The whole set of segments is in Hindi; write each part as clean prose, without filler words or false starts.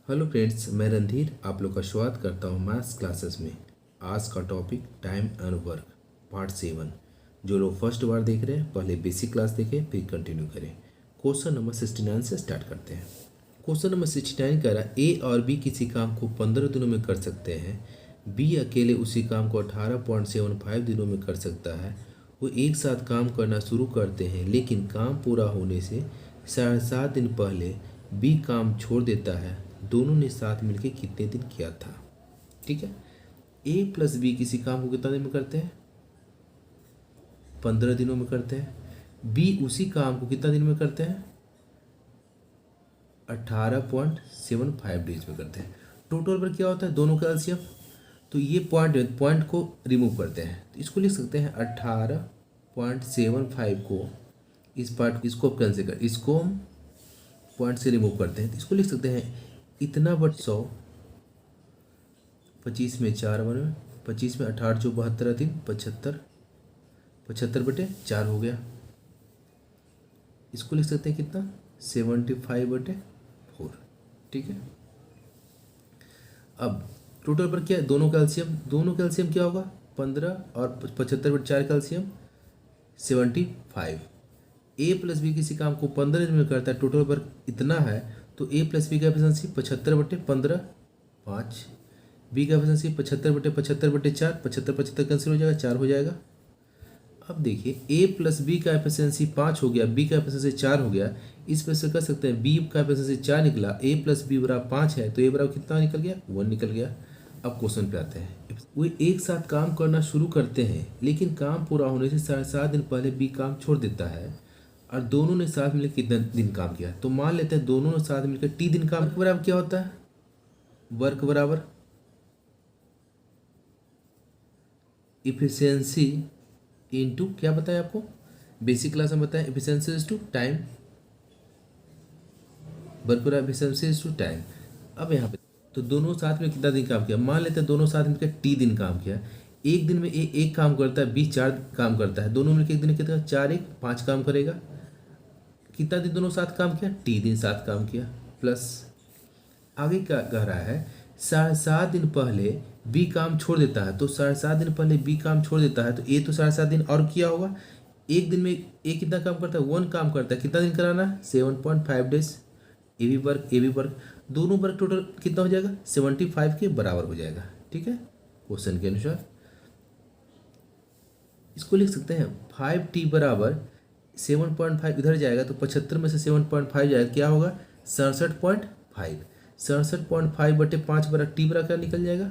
हेलो फ्रेंड्स, मैं रणधीर आप लोग का स्वागत करता हूँ मैथ्स क्लासेस में। आज का topic time and work part 7। जो लोग फर्स्ट बार देख रहे हैं पहले बेसिक क्लास देखें फिर कंटिन्यू करें। क्वेश्चन नंबर 69 से स्टार्ट करते हैं। क्वेश्चन नंबर 69 कह रहा है ए और बी किसी काम को 15 दिनों में कर सकते हैं। बी अकेले उसी काम को 18.75 दिनों में कर सकता है। वो एक साथ काम करना शुरू करते हैं लेकिन काम पूरा होने से 7.5 दिन पहले बी काम छोड़ देता है। दोनों ने साथ मिलकर कितने दिन किया था? ठीक है, ए प्लस बी किसी काम को कितना दिन में करते हैं? 15 दिनों में करते हैं। बी उसी काम को कितना दिन में करते हैं? 18.75 डेज में करते हैं। टोटल पर क्या होता है? दोनों का एलसीएम। तो ये पॉइंट को रिमूव करते हैं तो इसको लिख सकते हैं 18.75 को इस पार्ट इसको कैंसिल कर इसको हम पॉइंट से रिमूव करते हैं तो इसको लिख सकते हैं इतना बट 100, 25 में 4 बने, 25 में 18 जो 72 3 75, 75/4 हो गया। इसको लिख सकते हैं कितना? 75/4। ठीक है, अब टोटल पर क्या है? दोनों कैल्शियम क्या होगा? 15 और 75/4 कैल्शियम 75। ए प्लस बी किसी काम को 15 दिन में करता है, टोटल पर इतना है तो ए प्लस बी का एफिशिएंसी 75/15 5। बी का एफिशिएंसी 75/75/4, 75 कैंसिल हो जाएगा, 4 हो जाएगा। अब देखिए ए प्लस बी का एफिशिएंसी 5 हो गया, बी का एफिशिएंसी 4 हो गया। इस पर से कर सकते हैं बी का एफिशिएंसी 4 निकला, ए प्लस बी बराबर 5 है तो ए बराबर कितना निकल गया? 1 निकल गया। अब क्वेश्चन पे आते हैं। वो एक साथ काम करना शुरू करते हैं लेकिन काम पूरा होने से 7.5 दिन पहले बी काम छोड़ देता है और दोनों ने साथ मिलकर कितना दिन काम किया? तो मान लेते हैं दोनों ने साथ मिलकर टी दिन काम बराबर क्या होता है? वर्क बराबर इफिशियंसी इनटू क्या बताया आपको बेसिक क्लास में बताया? Efficiency is to time. Work बराबर इफिशियंसी इज टू टाइम। अब यहाँ पे तो दोनों साथ में कितना दिन काम किया? मान लेते हैं दोनों साथ मिलकर टी दिन काम किया। एक दिन में एक काम करता है, बी 4 काम करता है। दोनों मिलकर एक दिन कितना? 4 1 5 काम करेगा। कितना दिन दोनों साथ काम किया? टी दिन साथ काम किया। प्लस आगे क्या कह रहा है? 7.5 दिन पहले बी काम छोड़ देता है। तो 7.5 दिन पहले बी काम छोड़ देता है तो ए तो 7.5 दिन और किया होगा। एक दिन में ए कितना काम करता है? 1 काम करता है। कितना दिन कराना है? 7.5 डेज। ए बी वर्क दोनों वर्क टोटल कितना हो जाएगा? 75 के बराबर हो जाएगा। ठीक है, क्वेश्चन के अनुसार इसको लिख सकते हैं 5t बराबर 7.5 इधर जाएगा तो 75 में से 7.5 जाएगा, क्या होगा? 67.5। 67.5/5 बराबर टी बराबर क्या निकल जाएगा?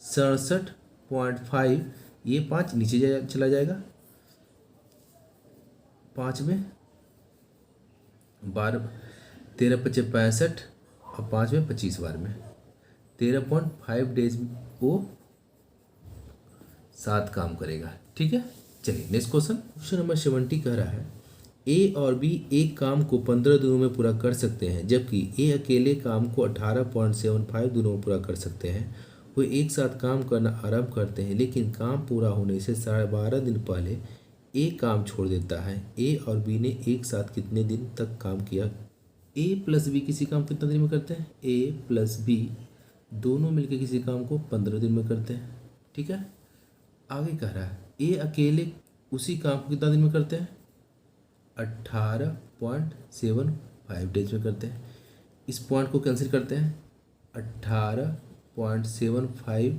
67.5। ये 5 नीचे चला जाएगा, 5 में 12 13 × 5 = 65 और 5 में 25 बार में 13.5 डेज वो 7 काम करेगा। ठीक है, चलिए नेक्स्ट क्वेश्चन नंबर 70 कह रहा है ए और बी एक काम को 15 दिनों में पूरा कर सकते हैं जबकि ए अकेले काम को 18.75 दिनों में पूरा कर सकते हैं। वो एक साथ काम करना आरंभ करते हैं लेकिन काम पूरा होने से 12.5 दिन पहले ए काम छोड़ देता है। ए और बी ने एक साथ कितने दिन तक काम किया? ए प्लस बी किसी काम को कितना दिन में करते हैं? ए प्लस बी दोनों मिलकर किसी काम को 15 दिन में करते हैं। ठीक है, आगे कह रहा है ए अकेले उसी काम को कितना दिन में करते हैं? 18.75 डेज में करते हैं। इस पॉइंट को कैंसिल करते हैं, 18.75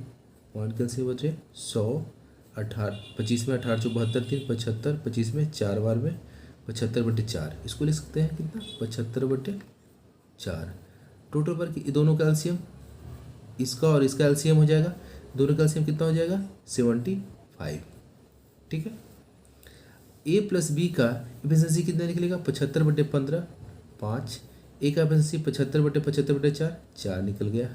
पॉइंट कैंसिल बचे 100, 18 25 में 18 जो 72 3 75, 25 में 4 बार में 75/4। इसको लिख सकते हैं कितना? 75/4। टोटल पर दोनों का एलसीएम इसका और इसका एलसीएम हो जाएगा। दोनों का एलसीएम कितना हो जाएगा? 75। ठीक है, ए प्लस बी का एफिशिएंसी कितना निकलेगा? 75/15 5। ए का एफिशिएंसी 75/75/4 4 निकल गया।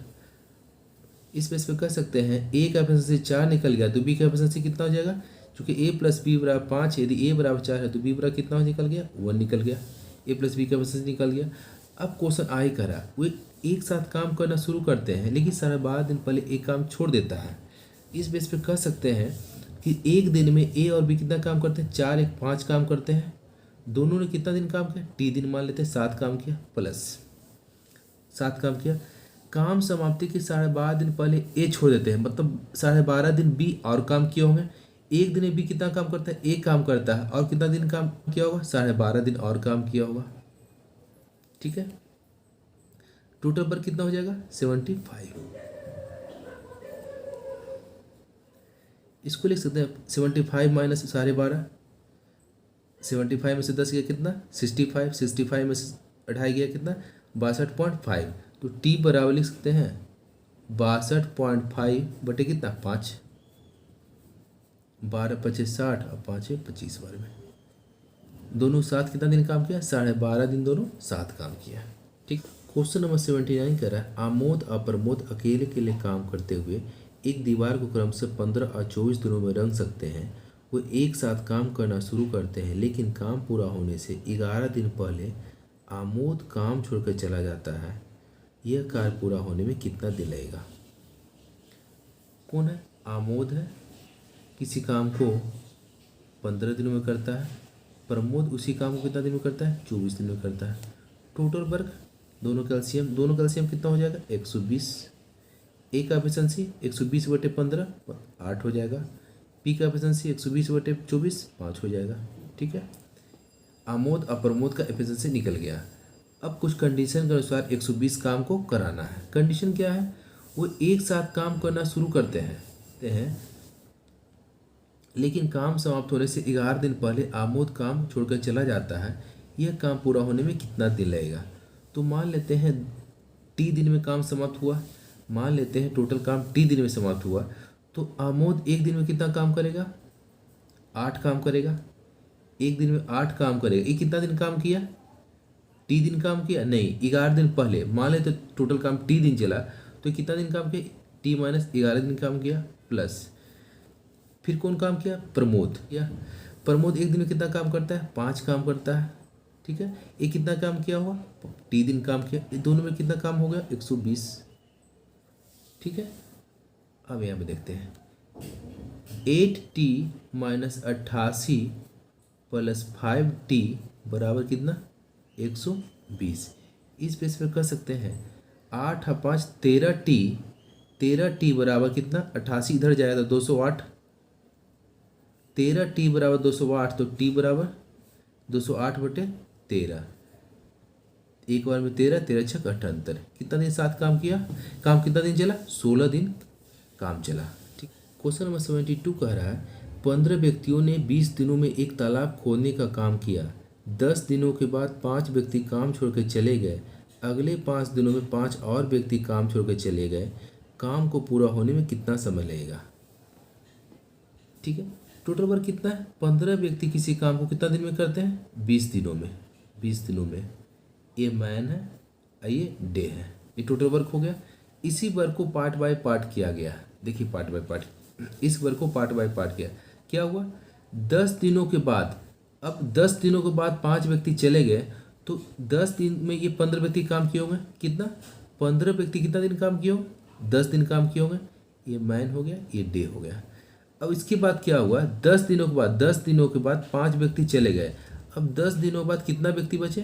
इस बेस पे कह सकते हैं ए का एफिशिएंसी 4 निकल गया तो बी का एफिशिएंसी कितना हो जाएगा? क्योंकि ए प्लस बी बराबर 5 है, यदि ए बराबर 4 है तो बी बराबर कितना निकल गया? 1 निकल गया। ए प्लस बी का एफिशिएंसी निकल गया। अब क्वेश्चन आई करा वो एक साथ काम करना शुरू करते हैं लेकिन 12.5 दिन पहले एक काम छोड़ देता है। इस बेस पे कह सकते हैं कि एक दिन में ए और बी कितना काम करते हैं? 4 1 5 काम करते हैं। दोनों ने कितना दिन काम किया? टी दिन मान लेते हैं, 7 काम किया प्लस 7 काम किया। काम समाप्ति के 12.5 दिन पहले ए छोड़ देते हैं, मतलब 12.5 दिन बी और काम किए होंगे। एक दिन में बी कितना काम करता है, ए काम करता है, और कितना दिन काम किया होगा, 12.5 दिन और काम किया होगा। ठीक है, टोटल पर कितना हो जाएगा 75। इसको लिख सकते हैं 75 माइनस 12.5, 75 में से 10 गया कितना 65, 65 में से 2.5 गया कितना 62.5। तो टी बराबर लिख सकते हैं 62.5 बटे कितना 5, 12 पचे 60 और 5 25 बार में। दोनों साथ कितना दिन काम किया, 12.5 दिन दोनों साथ काम किया। ठीक, क्वेश्चन नंबर 79 कह रहा है आमोद और प्रमोद अकेले के लिए काम करते हुए एक दीवार को क्रमशः 15 और 24 दिनों में रंग सकते हैं। वो एक साथ काम करना शुरू करते हैं, लेकिन काम पूरा होने से 11 दिन पहले आमोद काम छोड़कर चला जाता है। यह कार्य पूरा होने में कितना दिन लगेगा। कौन है, आमोद है, किसी काम को 15 दिनों में करता है। प्रमोद उसी काम को कितना दिन में करता है, 24 दिन में करता है। टोटल वर्क दोनों कैल्शियम कितना हो जाएगा 120। ए का एफिशिएंसी 120 बटे 15 8 हो जाएगा। पी का एफिशिएंसी 120 बटे 24 5 हो जाएगा। ठीक है, आमोद और प्रमोद का एफिशिएंसी निकल गया। अब कुछ कंडीशन के अनुसार 120 काम को कराना है। कंडीशन क्या है, वो एक साथ काम करना शुरू करते हैं लेकिन काम समाप्त होने से 11 दिन पहले आमोद काम छोड़कर चला जाता है। यह काम पूरा होने में कितना दिन लगेगा। तो मान लेते हैं टी दिन में काम समाप्त हुआ, मान लेते हैं टोटल काम टी दिन में समाप्त हुआ, तो आमोद एक दिन में कितना काम करेगा 8 काम करेगा। एक दिन में 8 काम करेगा। ये कितना दिन काम किया, टी दिन काम किया नहीं, 11 दिन पहले। मान लेते टोटल काम टी दिन चला तो कितना दिन काम किया, टी माइनस 11 दिन काम किया, प्लस फिर कौन काम किया, प्रमोद। या प्रमोद एक दिन में कितना काम करता है 5 काम करता है। ठीक है, ये कितना काम किया हुआ, टी दिन काम किया। ये दोनों में कितना काम हो गया 120। ठीक है, अब यहाँ पे देखते हैं 8t माइनस 88 प्लस 5t बराबर कितना 120। इस बेस पर कर सकते हैं 8 और 5 13t, 13t बराबर कितना 88 इधर जाएगा तो 208, 13t बराबर 208, तो t बराबर 208 बटे 13। एक बार में 13 13 छक 78। कितना दिन साथ काम किया, काम कितना दिन चला 16 दिन काम चला। ठीक, क्वेश्चन नंबर 72 कह रहा है 15 व्यक्तियों ने 20 दिनों में एक तालाब खोदने का काम किया। 10 दिनों के बाद 5 व्यक्ति काम छोड़कर चले गए। अगले 5 दिनों में 5 और व्यक्ति काम छोड़कर चले गए। काम को पूरा होने में कितना समय लगेगा। ठीक है, टोटल वर्क कितना है, 15 व्यक्ति किसी काम को कितना दिन में करते हैं 20 दिनों में। 20 दिनों में ये मैन है, ये डे है, ये टोटल वर्क हो गया। इसी वर्क को पार्ट बाय पार्ट किया गया। देखिए पार्ट बाय पार्ट, इस वर्क को पार्ट बाय पार्ट किया। क्या हुआ 10 दिनों के बाद, अब 10 दिनों के बाद 5 व्यक्ति चले गए तो 10 दिन में ये 15 व्यक्ति काम किए होंगे। कितना 15 व्यक्ति कितना दिन काम किए होंगे 10 दिन काम किए होंगे। ये मैन हो गया, ये डे हो गया। अब इसके बाद क्या हुआ 10 दिनों के बाद, 10 दिनों के बाद 5 व्यक्ति चले गए। अब 10 दिनों के बाद कितना व्यक्ति बचे,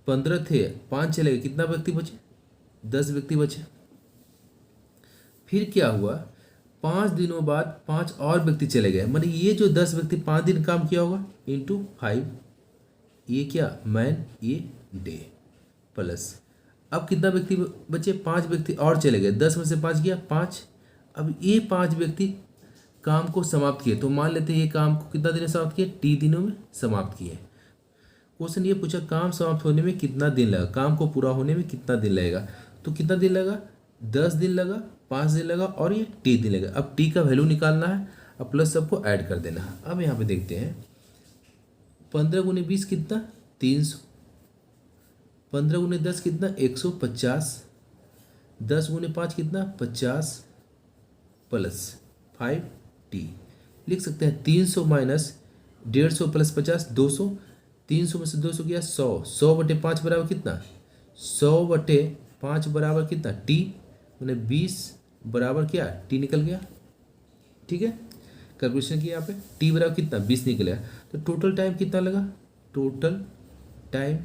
15 थे 5 चले गए, कितना व्यक्ति बचे 10 व्यक्ति बचे। फिर क्या हुआ 5 दिनों बाद 5 और व्यक्ति चले गए, मतलब ये जो 10 व्यक्ति 5 दिन काम किया होगा इंटू 5, ये क्या मैन, ये डे, प्लस अब कितना व्यक्ति बचे 5 व्यक्ति और चले गए, 10 में से 5 गया 5। अब ये 5 व्यक्ति काम को समाप्त किए, तो मान लेते हैं ये काम को कितना दिन में समाप्त किए, टी दिनों में समाप्त किए। क्वेश्चन ये पूछा काम समाप्त होने में कितना दिन लगा, काम को पूरा होने में कितना दिन लगेगा। तो कितना दिन लगा 10 दिन लगा, 5 दिन लगा और ये टी दिन लगा। अब टी का वैल्यू निकालना है, अब प्लस सबको ऐड कर देना है। अब यहाँ पे देखते हैं 15 गुने 20 कितना 300, 15 गुने 10 कितना 150, 10 गुने 5 कितना 50 प्लस 5t। लिख सकते हैं 300 माइनस 150 प्लस 50 200, 300 में से 200 गया 100, 100 बटे 5 बराबर कितना 100 बटे 5 बराबर कितना t, मैंने 20 बराबर क्या t निकल गया। ठीक है, कैलकुलेशन किया यहाँ पे t बराबर कितना 20 निकलेगा। तो टोटल टाइम कितना लगा, total time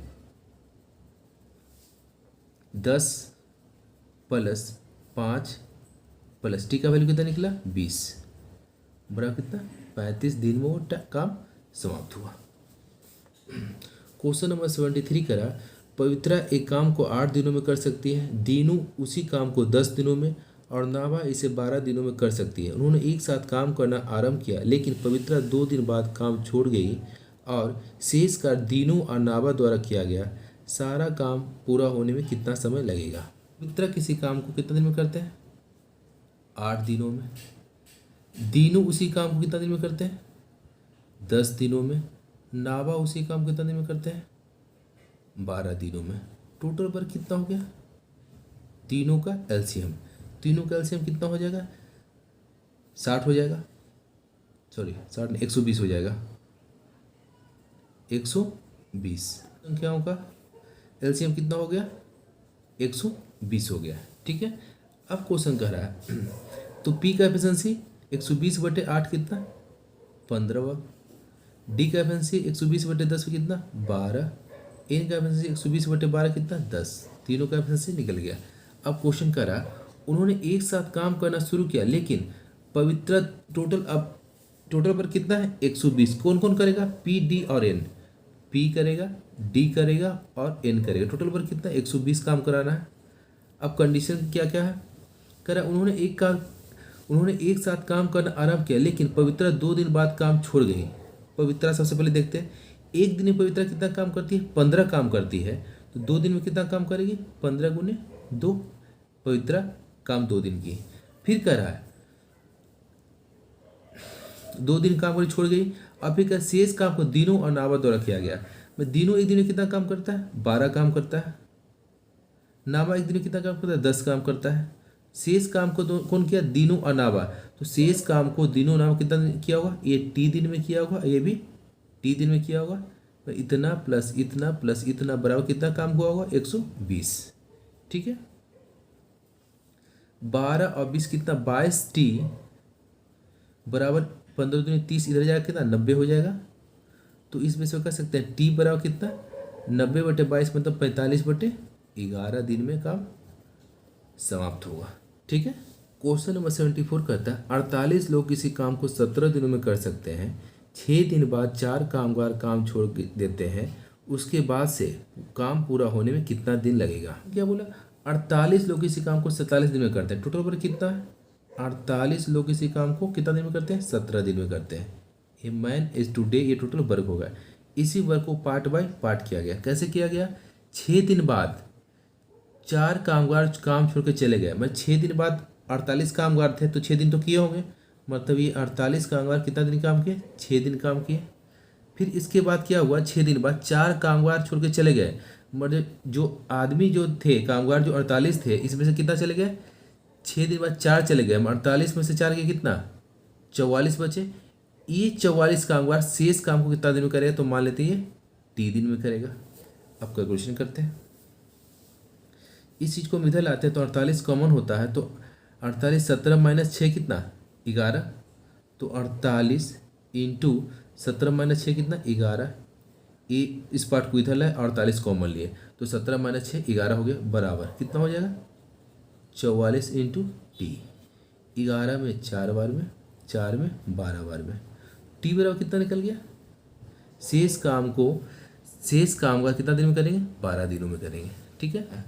10 plus 5 plus T का वैल्यू कितना निकला 20 बराबर कितना 35 दिन में वो काम समाप्त हुआ। क्वेश्चन नंबर 73 करा पवित्रा एक काम को 8 दिनों में कर सकती है, दीनू उसी काम को 10 दिनों में और नाभा इसे 12 दिनों में कर सकती है। उन्होंने एक साथ काम करना आरंभ किया लेकिन पवित्रा 2 दिन बाद काम छोड़ गई और शेष कार्य दीनू और नाभा द्वारा किया गया। सारा काम पूरा होने में कितना समय लगेगा। पवित्रा किसी काम को कितना दिन में करते हैं 8 दिनों में, दीनू उसी काम को कितना दिन में करते हैं 10 दिनों में, नाभा उसी काम को कितना दिन में करते हैं 12 दिनों में। टोटल पर कितना हो गया तीनों का एलसीएम, तीनों का एलसीएम कितना हो जाएगा 60 हो जाएगा, सॉरी 60 नहीं 120 हो जाएगा, 120 संख्याओं का एलसीएम कितना हो गया 120 हो गया। ठीक है, अब क्वेश्चन कह रहा है तो पी का एफिशिएंसी 120/8 कितना 15, डी का एफिशिएंसी 120/10 कितना 12, एन का एफिशिएंसी 120/12 कितना 10, तीनों का एफिशिएंसी निकल गया। अब क्वेश्चन करा उन्होंने एक साथ काम करना शुरू किया लेकिन पवित्रा टोटल पर कितना है 120। कौन कौन करेगा पी डी और एन, पी करेगा डी करेगा और एन करेगा। टोटल पर कितना 120 काम कराना है। अब कंडीशन क्या क्या है करा उन्होंने एक साथ काम करना आरंभ किया लेकिन पवित्रा 2 दिन बाद काम छोड़ गई। पवित्रा सबसे पहले देखते हैं एक दिन में पवित्रा कितना काम करती है 15 काम करती है, तो 2 दिन में कितना काम करेगी 15 गुने 2, पवित्रा काम 2 दिन की। फिर कह रहा है 2 दिन काम कर छोड़ गई। अब फिर शेष काम को दीनू और नाभा द्वारा किया गया। मैं दीनू एक दिन में कितना काम करता है 12 काम करता है, नाभा एक दिन में कितना काम करता है 10 काम करता है। शेष काम को कौन किया दीनू और नाभा, तो शेष काम को दीनू नाभा कितना किया होगा ये टी दिन में किया होगा, ये भी टी दिन में किया होगा। तो इतना प्लस इतना प्लस इतना बराबर कितना काम हुआ होगा 120। ठीक है, 12 और 20 कितना 22 टी बराबर 15 दूनी 30, इधर जाएगा कितना 90 हो जाएगा। तो इसमें से कह सकते हैं टी बराबर कितना 90/22 मतलब 45/11 दिन में काम समाप्त होगा। ठीक है, क्वेश्चन नंबर 74 कहता है 48 लोग किसी काम को 17 दिनों में कर सकते हैं, 6 दिन बाद 4 कामगार काम छोड़ देते हैं, उसके बाद से काम पूरा होने में कितना दिन लगेगा। क्या बोला 48 लोग किसी काम को 47 दिन में करते हैं। टोटल पर कितना है 48 लोग किसी काम को कितना दिन में करते हैं 17 दिन में करते हैं। ए मैन इज टुडे, ये टोटल वर्क होगा। इसी वर्क को पार्ट बाय पार्ट किया गया। कैसे किया गया 6 दिन बाद 4 कामगार काम छोड़ के चले गए। मैं 6 दिन बाद 48 कामगार थे तो 6 दिन तो किए होंगे, मतलब ये 48 कामगार कितना दिन काम किए 6 दिन काम किए। फिर इसके बाद क्या हुआ 6 दिन बाद 4 कामगार छोड़ के चले गए, मतलब जो आदमी जो थे कामगार जो 48 थे इसमें से कितना चले गए 6 दिन बाद 4 चले गए, 48 में से 4 के कितना 44 बचे। ये 44 कामगार शेष काम को कितना दिन में करेगा, तो मान लेते हैं ये टी दिन में करेगा। अब कैलकुलेशन करते हैं, इस चीज़ को इधर लाते हैं तो 48 कॉमन होता है, तो 48 17 माइनस 6 कितना 11, तो 48 इंटू 17 माइनस 6 कितना 11। ये इस पार्ट को इधर लाए 48 कॉमन लिए तो 17 माइनस 6 11 हो गया, बराबर कितना हो जाएगा 44 इंटू टी। 11 में 4 बार में 4 में 12 बार में टी बराबर कितना निकल गया। शेष काम का कितना दिन में करेंगे 12 दिनों में करेंगे। ठीक है,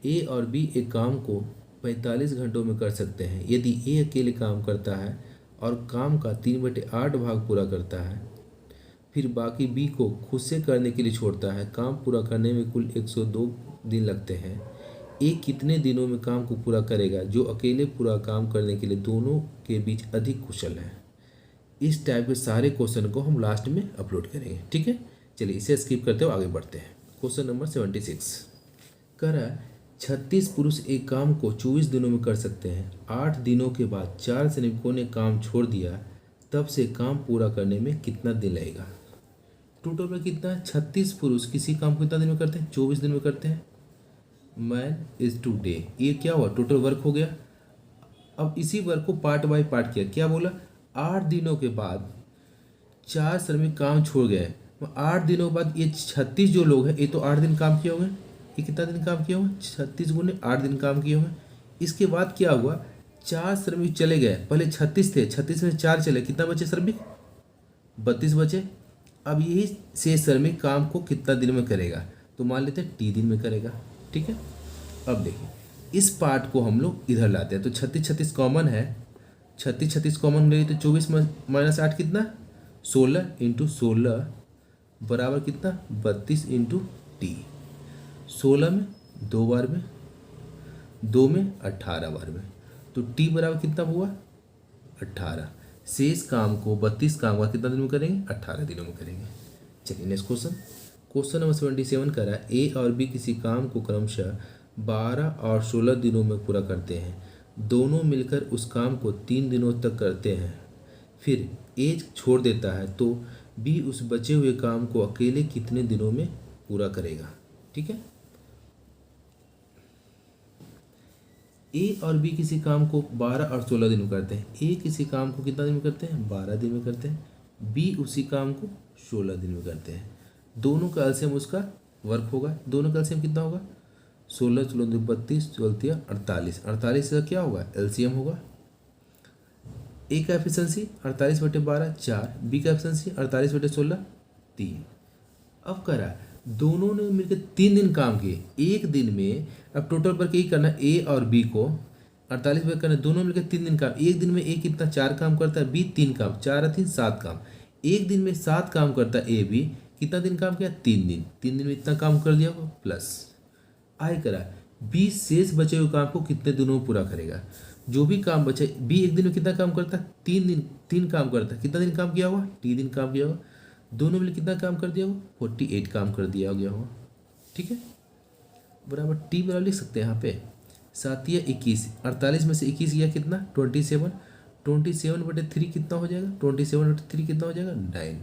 ए और बी एक काम को 45 घंटों में कर सकते हैं। यदि ए अकेले काम करता है और काम का 3/8 भाग पूरा करता है, फिर बाकी बी को खुद से करने के लिए छोड़ता है, काम पूरा करने में कुल 102 दिन लगते हैं। ए कितने दिनों में काम को पूरा करेगा जो अकेले पूरा काम करने के लिए दोनों के बीच अधिक कुशल है। इस टाइप के सारे क्वेश्चन को हम लास्ट में अपलोड करेंगे। ठीक है, चलिए इसे स्किप करते हुए आगे बढ़ते हैं। क्वेश्चन नंबर 76 कह रहा है 36 पुरुष एक काम को 24 दिनों में कर सकते हैं। 8 दिनों के बाद 4 श्रमिकों ने काम छोड़ दिया, तब से काम पूरा करने में कितना दिन लगेगा। टोटल में कितना है 36 पुरुष किसी काम को कितना दिन में करते हैं 24 दिन में करते हैं। मैन इज टू डे, ये क्या हुआ टोटल वर्क हो गया। अब इसी वर्क को पार्ट बाय पार्ट किया। क्या बोला 8 दिनों के बाद 4 श्रमिक काम छोड़ गए, 8 दिनों के बाद ये 36 जो लोग हैं ये तो 8 दिन काम किए होंगे, ये कितना दिन काम किए होंगे, 36 गुने 8 दिन काम किए होंगे। इसके बाद क्या हुआ, 4 श्रमिक चले गए, पहले 36 थे, 36 में 4 चले, कितना बचे श्रमिक, 32 बचे। अब यही शेष श्रमिक काम को कितना दिन में करेगा, तो मान लेते हैं टी दिन में करेगा। ठीक है, अब देखिए इस पार्ट को हम लोग इधर लाते हैं, तो 36 36 कॉमन है, 36 36 कॉमन ले तो 24 माइनस 8 कितना, 16 इंटू 16 बराबर कितना, 32 इंटू टी। 16 में 2 बार में, 2 में 18 बार में, तो टी बराबर कितना हुआ, 18। शेष काम को 32 काम का कितना दिन में करेंगे, 18 दिनों में करेंगे। चलिए नेक्स्ट क्वेश्चन, क्वेश्चन नंबर 77 कह रहा है ए और बी किसी काम को क्रमशः 12 और 16 दिनों में पूरा करते हैं, दोनों मिलकर उस काम को 3 दिनों तक करते हैं, फिर ए छोड़ देता है, तो बी उस बचे हुए काम को अकेले कितने दिनों में पूरा करेगा। ठीक है, ए और बी किसी काम को 12 और 16 दिन में करते हैं, ए किसी काम को कितना दिन में करते हैं, 12 दिन में करते हैं, बी उसी काम को 16 दिन में करते हैं। दोनों का एलसीएम उसका वर्क होगा, दोनों का एलसीएम कितना होगा, 16 16 32 16 48, 48 का क्या होगा, एलसीएम होगा। ए का एफिशिएंसी 48/12 4, बी का एफिशिएंसी 48/16 3। अब कह रहा है दोनों ने मिलकर 3 दिन काम किए एक दिन में। अब टोटल वर्क यही करना, ए और बी को 48 वर्क करना, दोनों मिलकर 3 दिन काम। एक दिन में ए कितना 4 काम करता है, बी 3 काम, 4 3 7 काम। एक दिन में 7 काम करता है ए, बी कितना दिन काम किया, 3 दिन। 3 दिन में इतना काम कर दिया होगा, प्लस आय करा बी शेष बचे हुए काम को कितने दिनों में पूरा करेगा। जो भी काम बचे, बी एक दिन में कितना काम करता है, 3 दिन, 3 काम करता है, कितना दिन काम किया होगा, टी दिन काम किया होगा। दोनों मिलकर कितना काम कर दिया होगा, 48 काम कर दिया गया होगा। ठीक है, बराबर टी बराबर लिख सकते हैं यहाँ पे 7 या 21, 48 में से 21 या कितना 27, 27/3 कितना हो जाएगा, 27/3 कितना हो जाएगा 9।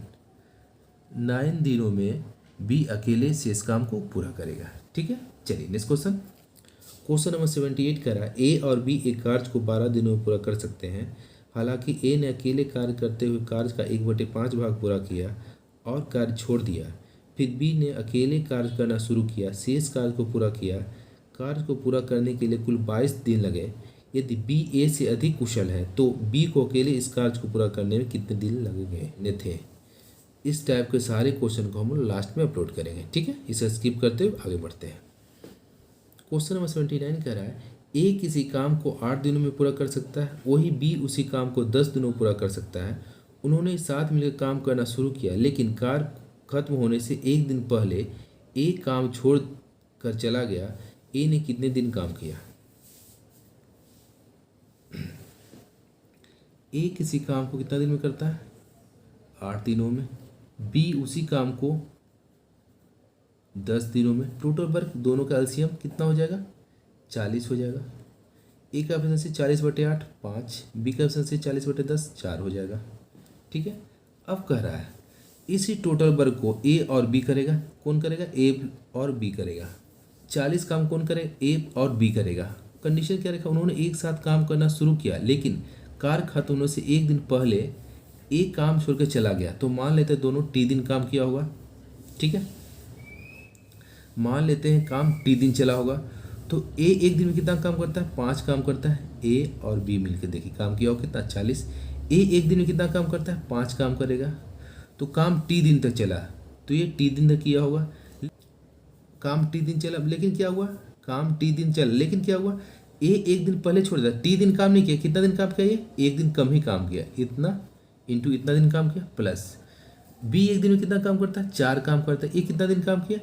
9 दिनों में बी अकेले शेष काम को पूरा करेगा। ठीक है, चलिए नेक्स्ट क्वेश्चन, क्वेश्चन नंबर 78 कह रहा है ए और बी एक कार्य को 12 दिनों में पूरा कर सकते हैं। हालांकि ए ने अकेले कार्य करते हुए कार्य का 1/5 भाग पूरा किया और कार्य छोड़ दिया, फिर बी ने अकेले कार्य करना शुरू किया, शेष कार्य को पूरा किया। कार्य को पूरा करने के लिए कुल 22 दिन लगे। यदि बी ए से अधिक कुशल है तो बी को अकेले इस कार्य को पूरा करने में कितने दिन लगेंगे थे। इस टाइप के सारे क्वेश्चन को हम लोग लास्ट में अपलोड करेंगे। ठीक है, इसे स्किप करते हुए आगे बढ़ते हैं। क्वेश्चन नंबर 79 कह रहा है ए किसी काम को 8 दिनों में पूरा कर सकता है, वही बी उसी काम को 10 दिनों में पूरा कर सकता है। उन्होंने साथ मिलकर काम करना शुरू किया, लेकिन कार्य खत्म होने से एक दिन पहले ए काम छोड़ कर चला गया। ए ने कितने दिन काम किया। ए किसी काम को कितना दिन में करता है, 8 दिनों में। बी उसी काम को 10 दिनों में। टोटल वर्क दोनों का एलसीएम कितना हो जाएगा, 40 हो जाएगा। ए का एफिशिएंसी 40/8 5, बी का एफिशिएंसी 40/10 4 हो जाएगा। ठीक है, अब कह रहा है इसी टोटल वर्क को ए और बी करेगा। कौन करेगा, ए और बी करेगा। 40 काम कौन करेगा, ए और बी करेगा। कंडीशन क्या रखा, उन्होंने एक साथ काम करना शुरू किया, लेकिन कार्य खत्म होने से एक दिन पहले ए काम छोड़कर चला गया। तो मान लेते हैं दोनों टी दिन काम किया होगा। ठीक है, मान लेते हैं काम टी दिन चला होगा, तो ए एक दिन में कितना काम करता है, 5 काम करता है। ए और बी मिलकर देखिए काम किया होगा कितना, 40। ए एक दिन में कितना काम करता है, 5 काम करेगा। तो काम टी दिन तक चला, तो ये टी दिन तक किया होगा। काम टी दिन चला, लेकिन क्या हुआ, काम टी दिन चला, लेकिन क्या हुआ, ए एक दिन पहले छोड़ दिया, टी दिन काम नहीं किया। कितना दिन काम किया, ये एक दिन कम ही काम किया, इतना इंटू इतना दिन काम किया, प्लस बी एक दिन में कितना काम करता है, 4 काम करता है। ए कितना दिन काम किया,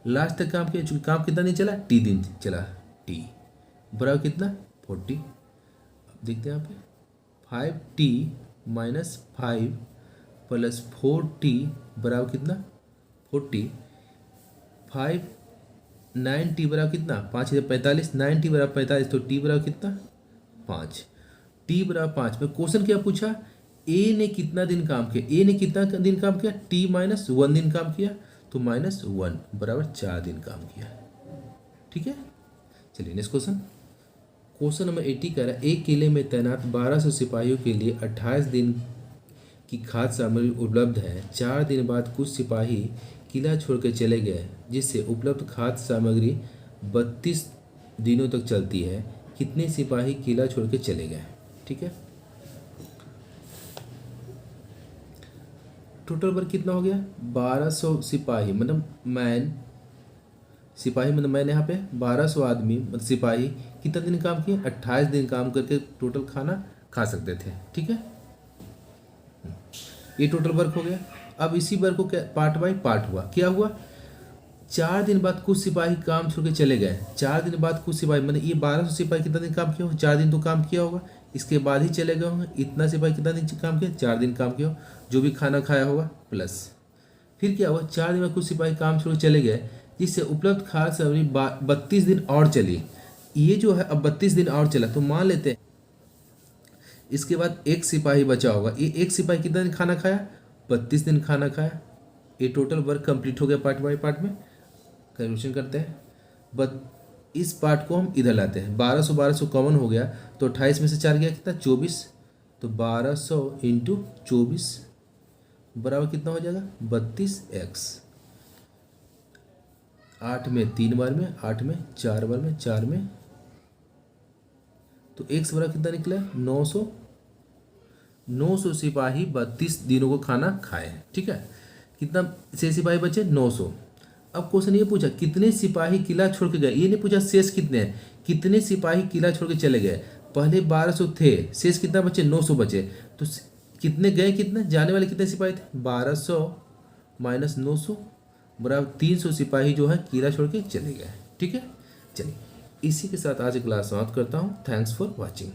लास्ट तक काम किया। चूंकि काम कितना दिन चला, टी दिन चला, टी बराबर कितना 40। अब देखते हैं यहाँ पे 5t - 5 + 4t बराबर कितना 40। 5 9t बराबर कितना 5 × 45, 9t बराबर 45, तो t बराबर कितना 5। t बराबर 5 में क्वेश्चन क्या पूछा, ए ने कितना दिन काम किया। ए ने कितना दिन काम किया, t - 1 दिन काम किया, तो -1 बराबर 4 दिन काम किया। ठीक है, चलिए नेक्स्ट क्वेश्चन, क्वेश्चन नंबर 80 कह रहा है एक किले में तैनात 1200 सिपाहियों के लिए 28 दिन की खाद्य सामग्री उपलब्ध है। 4 दिन बाद कुछ सिपाही किला छोड़कर चले गए, जिससे उपलब्ध खाद्य सामग्री 32 दिनों तक चलती है, कितने सिपाही किला छोड़ के चले गए। ठीक है, टोटल वर्क कितना हो गया 1200 सिपाही मतलब मैन, सिपाही मतलब मैन यहाँ पे 1200 आदमी मतलब सिपाही कितना दिन काम किए 28 दिन काम करके टोटल खाना खा सकते थे। ठीक है, ये टोटल वर्क हो गया। अब इसी वर्क को क्या पार्ट बाय पार्ट हुआ, क्या हुआ 4 दिन बाद कुछ सिपाही काम छोड़ के चले गए। 4 दिन बाद कुछ सिपाही मतलब ये 1200 सिपाही कितना दिन काम किया होगा 4 दिन तो काम किया होगा, इसके बाद ही चले गए होंगे। इतना सिपाही कितना दिन काम किया 4 दिन काम किया हो, जो भी खाना खाया होगा प्लस फिर क्या हुआ 4 दिन में कुछ सिपाही काम छोड़ के चले गए, जिससे उपलब्ध खाद्य सामग्री 32 दिन और चली। ये जो है अब 32 दिन और चला, तो मान लेते हैं इसके बाद एक सिपाही बचा होगा। ये एक सिपाही कितना दिन खाना खाया 32 दिन खाना खाया। ये टोटल वर्क कंप्लीट हो गया पार्ट बाय पार्ट में। कैलकुलेशन करते हैं, बट इस पार्ट को हम इधर लाते हैं। 1200 कॉमन हो गया तो 28 में से 4 गया कितना 24, तो 1200 इंटू 24 बराबर कितना हो जाएगा 32x। 8 में 3 बार में, 8 में 4 बार में, 4 में तो x बराबर कितना निकला 900। 900 सिपाही 32 दिनों को खाना खाए। ठीक है, कितना शेष सिपाही बचे 900। अब क्वेश्चन ये पूछा कितने सिपाही किला छोड़ के गए, ये नहीं पूछा शेष कितने हैं, कितने सिपाही किला छोड़ के चले गए। पहले 1200 थे, शेष कितना बचे 900 बचे, तो कितने गए कितने जाने वाले कितने सिपाही थे 1200 माइनस 900 बराबर 300 सिपाही जो है किला छोड़ के चले गए। ठीक है, चलिए इसी के साथ आज क्लास समाप्त करता हूँ। Thanks for watching.